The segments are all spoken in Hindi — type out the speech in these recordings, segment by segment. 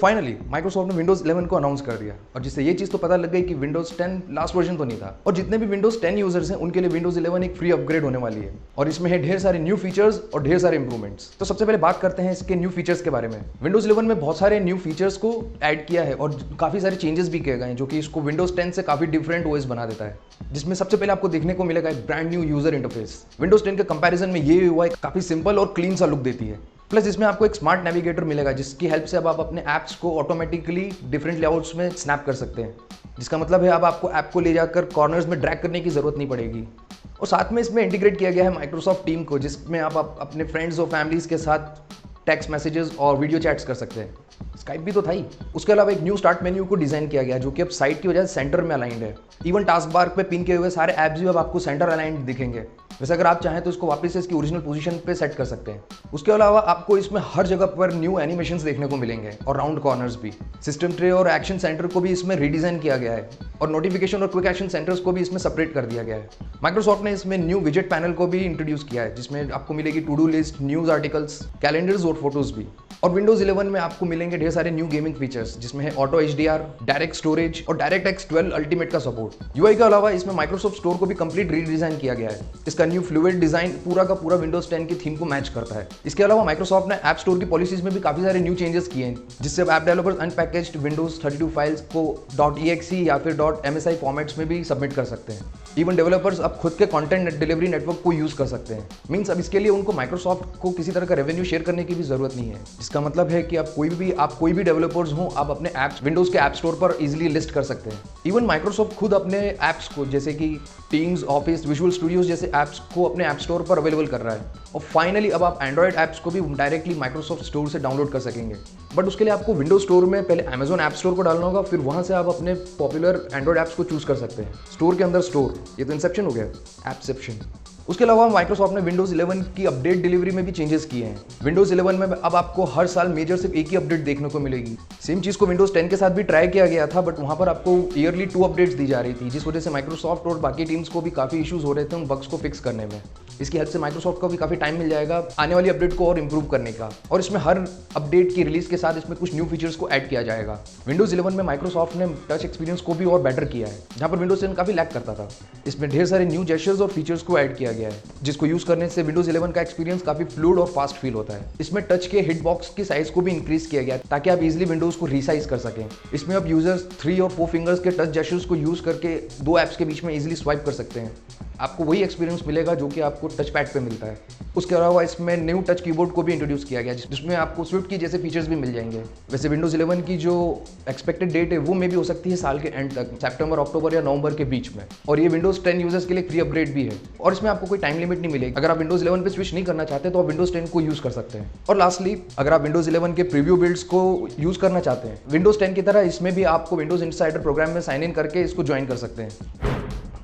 फाइनली माइक्रोसॉफ्ट ने विंडोज 11 को अनाउंस कर दिया और जिससे ये चीज़ तो पता लग गई कि विंडोज 10 लास्ट वर्जन तो नहीं था और जितने भी विंडोज 10 यूजर्स हैं उनके लिए विंडोज 11 एक फ्री अपग्रेड होने वाली है और इसमें है ढेर सारे न्यू फीचर्स और ढेर सारे इंप्रूवमेंट्स। तो सबसे पहले बात करते हैं इसके न्यू फीचर्स के बारे में। विंडोज 11 में बहुत सारे न्यू फीचर्स को ऐड किया है और काफ़ी सारे चेंजेस भी किए गए हैं जो कि इसको विंडोज 10 से काफ़ी डिफरेंट ओएस बना देता है, जिसमें सबसे पहले आपको देखने को मिलेगा एक brand new user interface. Windows 10 के कंपैरिजन में ये यूआई काफ़ी सिंपल और क्लीन सा लुक देती है। प्लस इसमें आपको एक स्मार्ट नेविगेटर मिलेगा जिसकी हेल्प से अब आप अपने ऐप्स को ऑटोमेटिकली डिफरेंट लेआउट्स में स्नैप कर सकते हैं, जिसका मतलब है अब आपको ऐप को ले जाकर कॉर्नर्स में ड्रैग करने की जरूरत नहीं पड़ेगी। और साथ में इसमें इंटीग्रेट किया गया है माइक्रोसॉफ्ट टीम को, जिसमें आप अपने फ्रेंड्स और फैमिलीज के साथ टेक्स्ट मैसेजेस और वीडियो चैट्स कर सकते हैं। स्काइप भी तो था ही। उसके अलावा एक न्यू स्टार्ट मेन्यू को डिजाइन किया गया जो कि अब साइट की वजह से सेंटर में अलाइंड है। इवन टास्क बार पे पिन किए हुए सारे ऐप्स भी अब आपको सेंटर अलाइंड दिखेंगे। वैसे अगर आप चाहें तो इसको वापस से इसकी ओरिजिनल पोजीशन पे सेट कर सकते हैं। उसके अलावा आपको इसमें हर जगह पर न्यू एनिमेशंस देखने को मिलेंगे और राउंड कॉर्नर्स भी। सिस्टम ट्रे और एक्शन सेंटर को भी इसमें रीडिजाइन किया गया है और नोटिफिकेशन और क्विक एक्शन सेंटर्स को भी इसमें सेपरेट कर दिया गया है। माइक्रोसॉफ्ट ने इसमें न्यू विजेट पैनल को भी इंट्रोड्यूस किया है जिसमें आपको मिलेगी to do list, news articles, calendars और फोटोज भी। और विंडोज 11 में आपको मिलेंगे ढेर सारे न्यू गेमिंग फीचर्स जिसमें है ऑटो HDR, डायरेक्ट स्टोरेज और डायरेक्ट X 12 अल्टीमेट का सपोर्ट। यूआई के अलावा इसमें माइक्रोसॉफ्ट स्टोर को भी कंप्लीट रीडिजाइन किया गया है। इसका न्यू फ्लूइड डिजाइन पूरा का पूरा विंडोज 10 की थीम को मैच करता है। इसके अलावा माइक्रोसॉफ्ट ने ऐप स्टोर की पॉलिसीज में भी काफी सारे न्यू चेंजेस किए हैं जिससे अब ऐप डेवलपर्स अनपैकेज्ड विंडोज 32 फाइल्स को .exe या फिर .msi फॉर्मेट्स में भी सबमिट कर सकते हैं। इवन डेवलपर्स अब खुद के कंटेंट डिलीवरी नेटवर्क को यूज कर सकते हैं। मींस अब इसके लिए उनको माइक्रोसॉफ्ट को किसी तरह का रेवेन्यू शेयर करने की भी जरूरत नहीं है, जिसका मतलब है कि आप कोई भी डेवलपर्स हो, आप अपने ऐप्स विंडोज के ऐप स्टोर पर इजीली लिस्ट कर सकते हैं। इवन माइक्रोसॉफ्ट खुद अपने ऐप्स को जैसे कि टीम्स, ऑफिस, विजुअल स्टूडियोज जैसे ऐप्स को अपने ऐप स्टोर पर अवेलेबल कर रहा है। और फाइनली अब आप एंड्रॉइड ऐप्स को भी डायरेक्टली माइक्रोसॉफ्ट स्टोर से डाउनलोड कर सकेंगे। बट उसके लिए आपको विंडोज स्टोर में पहले अमेजॉन ऐप स्टोर को डालना होगा, फिर वहां से आप अपने पॉपुलर एंड्रॉइड ऐप्स को चूज कर सकते हैं। स्टोर के अंदर स्टोर, ये तो इंसेप्शन हो गया, ऐपसेप्शन। उसके अलावा माइक्रोसॉफ्ट ने विंडोज 11 की अपडेट डिलीवरी में भी चेंजेस किए हैं। विंडोज 11 में अब आपको हर साल मेजर सिर्फ एक ही अपडेट देखने को मिलेगी। सेम चीज को विंडोज 10 के साथ भी ट्राई किया गया था, बट वहां पर आपको ईयरली 2 अपडेट्स दी जा रही थी, जिस वजह से माइक्रोसॉफ्ट और बाकी टीम्स को भी काफी इश्यूज हो रहे थे उन बग्स को फिक्स करने में। इसकी हेल्प से माइक्रोसॉफ्ट को भी काफी टाइम मिल जाएगा आने वाली अपडेट को और इंप्रूव करने का। और इसमें हर अपडेट की रिलीज के साथ इसमें कुछ न्यू फीचर्स को ऐड किया जाएगा। विंडोज 11 में माइक्रोसॉफ्ट ने टच एक्सपीरियंस को भी और बेटर किया है, जहां पर विंडोज 10 काफी लैग करता था। इसमें ढेर सारे न्यू जेस्चर्स और फीचर्स को ऐड किया गया है जिसको यूज करने से विंडोज 11 का एक्सपीरियंस काफी फ्लूइड और फास्ट फील होता है। इसमें टच के हिट बॉक्स की साइज को भी इंक्रीज किया गया ताकि आप इजीली विंडोज को रीसाइज कर सकें। इसमें अब यूजर्स 3 और 4 फिंगर्स के टच जेस्चर्स को यूज करके 2 ऐप्स के बीच में इजीली स्वाइप कर सकते हैं। आपको वही एक्सपीरियंस मिलेगा जो कि आपको टच पैड पे मिलता है। उसके अलावा इसमें न्यू टच कीबोर्ड को भी इंट्रोड्यूस किया गया जिसमें आपको स्विफ्ट की जैसे फीचर्स भी मिल जाएंगे। वैसे विंडोज 11 की जो एक्सपेक्टेड डेट है वो मे भी हो सकती है साल के एंड तक, सितंबर, अक्टूबर या नवंबर के बीच में। और ये विंडोज 10 यूजर्स के लिए फ्री अपग्रेड भी है और इसमें आपको कोई टाइम लिमिट नहीं मिलेगी। अगर आप विंडोज 11 पे स्विच नहीं करना चाहते तो आप विंडोज 10 को यूज कर सकते हैं। और लास्टली, अगर आप विंडोज 11 के प्रीव्यू बिल्ड्स को यूज करना चाहते हैं विंडोज 10 की तरह, इसमें भी आपको विंडोज इनसाइडर प्रोग्राम में साइन इन करके इसको ज्वाइन कर सकते हैं।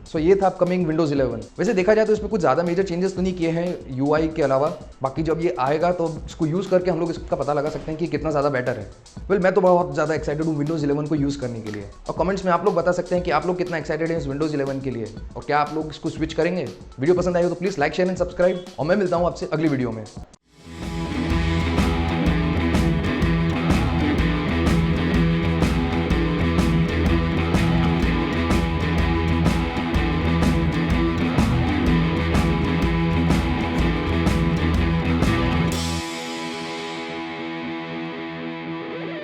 सो ये था अपकमिंग विंडोज 11। वैसे देखा जाए तो इसमें कुछ ज़्यादा मेजर चेंजेस तो नहीं किए हैं यूआई के अलावा। बाकी जब ये आएगा तो इसको यूज़ करके हम लोग इसका पता लगा सकते हैं कि कितना ज़्यादा बेटर है। मैं तो बहुत ज़्यादा एक्साइटेड हूँ विंडोज 11 को यूज़ करने के लिए। और कमेंट्स में आप लोग बता सकते हैं कि आप लोग कितना एक्साइटेड हैं इस विंडोज 11 के लिए और क्या आप लोग इसको स्विच करेंगे। वीडियो पसंद आई हो तो please like, share and subscribe और मैं मिलता हूँ आपसे अगली वीडियो में।